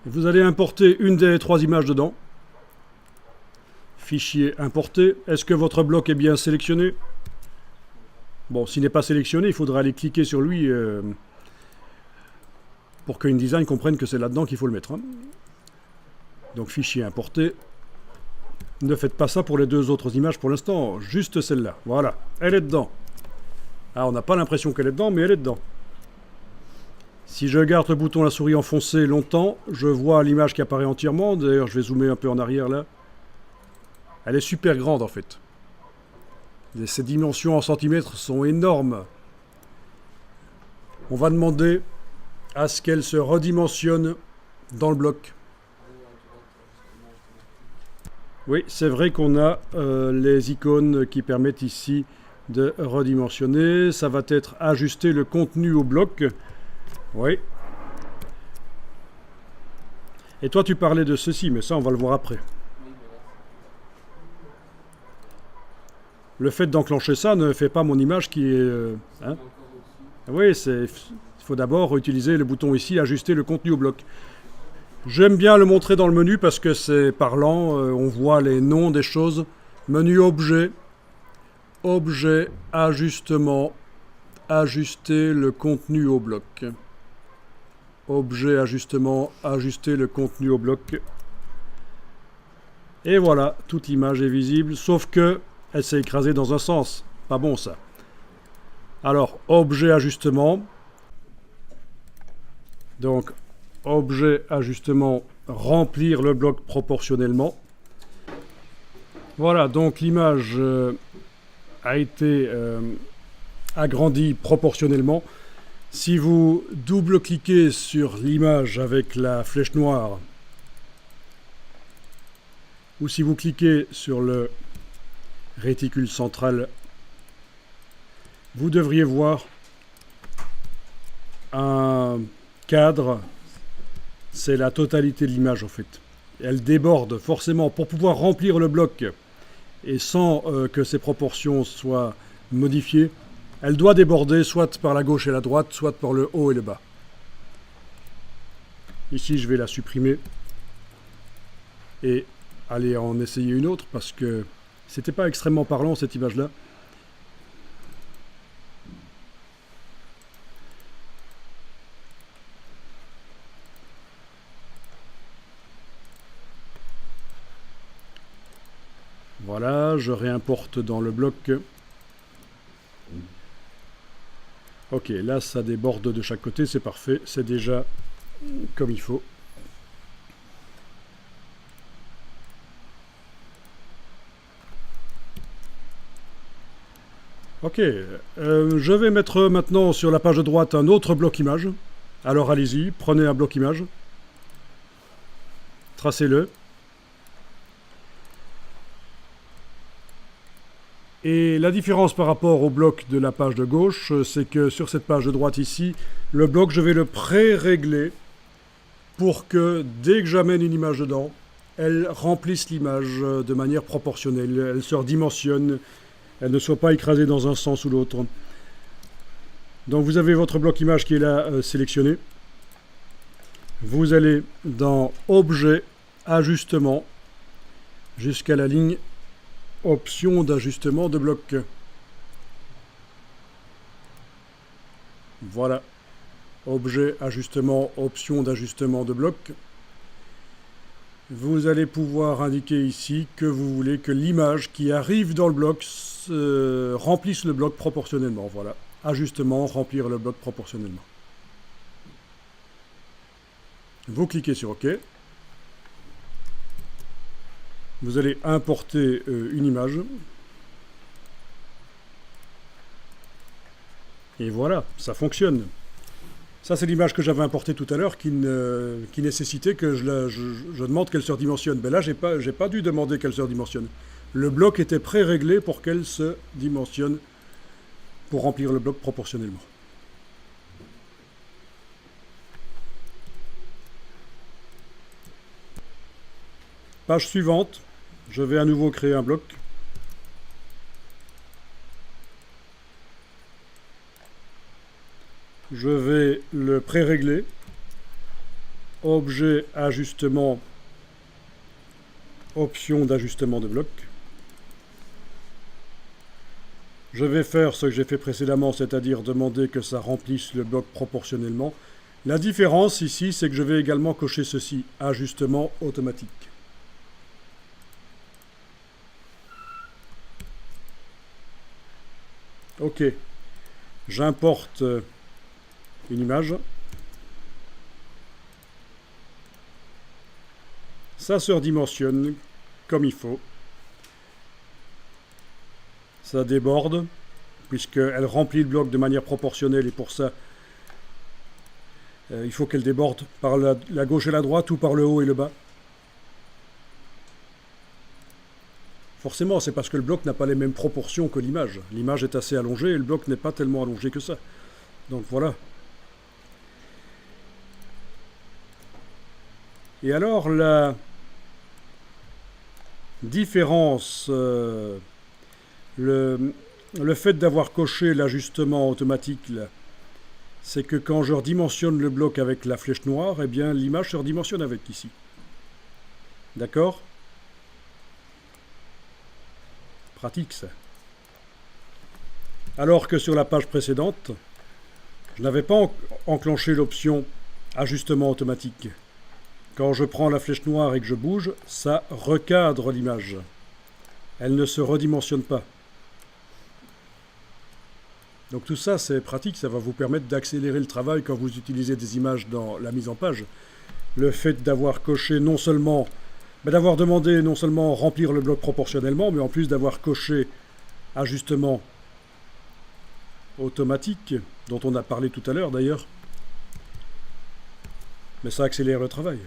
Vous allez importer une des 3 images dedans. Fichier importé. Est-ce que votre bloc est bien sélectionné? Bon, s'il n'est pas sélectionné, il faudra aller cliquer sur lui pour que InDesign comprenne que c'est là-dedans qu'il faut le mettre. Hein. Donc fichier importé. Ne faites pas ça pour les 2 autres images pour l'instant, juste celle-là. Voilà, elle est dedans. Ah, on n'a pas l'impression qu'elle est dedans, mais elle est dedans. Si je garde le bouton la souris enfoncé longtemps, je vois l'image qui apparaît entièrement. D'ailleurs, je vais zoomer un peu en arrière là. Elle est super grande en fait. Et ces dimensions en centimètres sont énormes. On va demander à ce qu'elle se redimensionne dans le bloc. Oui, c'est vrai qu'on a les icônes qui permettent ici de redimensionner. Ça va être ajuster le contenu au bloc. Oui. Et toi, tu parlais de ceci, mais ça, on va le voir après. Le fait d'enclencher ça ne fait pas mon image qui est... hein. Oui, il faut d'abord utiliser le bouton ici, ajuster le contenu au bloc. J'aime bien le montrer dans le menu parce que c'est parlant, on voit les noms des choses. Menu objet, objet, ajustement, ajuster le contenu au bloc. Objet, ajustement, ajuster le contenu au bloc. Et voilà, toute l'image est visible, sauf que elle s'est écrasée dans un sens. Pas bon ça. Alors, objet, ajustement. Donc, objet, ajustement, remplir le bloc proportionnellement. Voilà, donc l'image a été agrandie proportionnellement. Si vous double-cliquez sur l'image avec la flèche noire, ou si vous cliquez sur le réticule central, vous devriez voir un cadre. C'est la totalité de l'image en fait. Elle déborde forcément pour pouvoir remplir le bloc et sans que ses proportions soient modifiées. Elle doit déborder soit par la gauche et la droite, soit par le haut et le bas. Ici, je vais la supprimer et aller en essayer une autre parce que c'était pas extrêmement parlant cette image-là. Voilà, je réimporte dans le bloc. Ok, là ça déborde de chaque côté, c'est parfait, c'est déjà comme il faut. Ok, je vais mettre maintenant sur la page de droite un autre bloc image. Alors allez-y, prenez un bloc image, tracez-le. Et la différence par rapport au bloc de la page de gauche, c'est que sur cette page de droite ici, le bloc, je vais le pré-régler pour que dès que j'amène une image dedans, elle remplisse l'image de manière proportionnelle. Elle se redimensionne, elle ne soit pas écrasée dans un sens ou l'autre. Donc vous avez votre bloc image qui est là sélectionné. Vous allez dans Objet, Ajustement, jusqu'à la ligne Option d'ajustement de bloc. Voilà. Objet, ajustement, option d'ajustement de bloc. Vous allez pouvoir indiquer ici que vous voulez que l'image qui arrive dans le bloc remplisse le bloc proportionnellement. Voilà. Ajustement, remplir le bloc proportionnellement. Vous cliquez sur OK. Vous allez importer une image. Et voilà, ça fonctionne. Ça, c'est l'image que j'avais importée tout à l'heure qui nécessitait que je demande qu'elle se redimensionne. Mais là, j'ai pas dû demander qu'elle se redimensionne. Le bloc était pré-réglé pour qu'elle se dimensionne pour remplir le bloc proportionnellement. Page suivante. Je vais à nouveau créer un bloc. Je vais le pré-régler. objet ajustement, option d'ajustement de bloc. Je vais faire ce que j'ai fait précédemment, c'est-à-dire demander que ça remplisse le bloc proportionnellement. La différence ici, c'est que je vais également cocher ceci, ajustement automatique. Ok, j'importe une image. Ça se redimensionne comme il faut. Ça déborde, puisqu'elle remplit le bloc de manière proportionnelle, et pour ça, il faut qu'elle déborde par la gauche et la droite, ou par le haut et le bas. Forcément, c'est parce que le bloc n'a pas les mêmes proportions que l'image. L'image est assez allongée, et le bloc n'est pas tellement allongé que ça. Donc voilà. Et alors, la différence... Le fait d'avoir coché l'ajustement automatique, c'est que quand je redimensionne le bloc avec la flèche noire, eh bien l'image se redimensionne avec ici. D'accord? Pratique ça. Alors que sur la page précédente, je n'avais pas enclenché l'option ajustement automatique. Quand je prends la flèche noire et que je bouge, ça recadre l'image. Elle ne se redimensionne pas. Donc tout ça, c'est pratique, ça va vous permettre d'accélérer le travail quand vous utilisez des images dans la mise en page. Le fait d'avoir coché non seulement, d'avoir demandé non seulement remplir le bloc proportionnellement, mais en plus d'avoir coché ajustement automatique, dont on a parlé tout à l'heure d'ailleurs. Mais ça accélère le travail.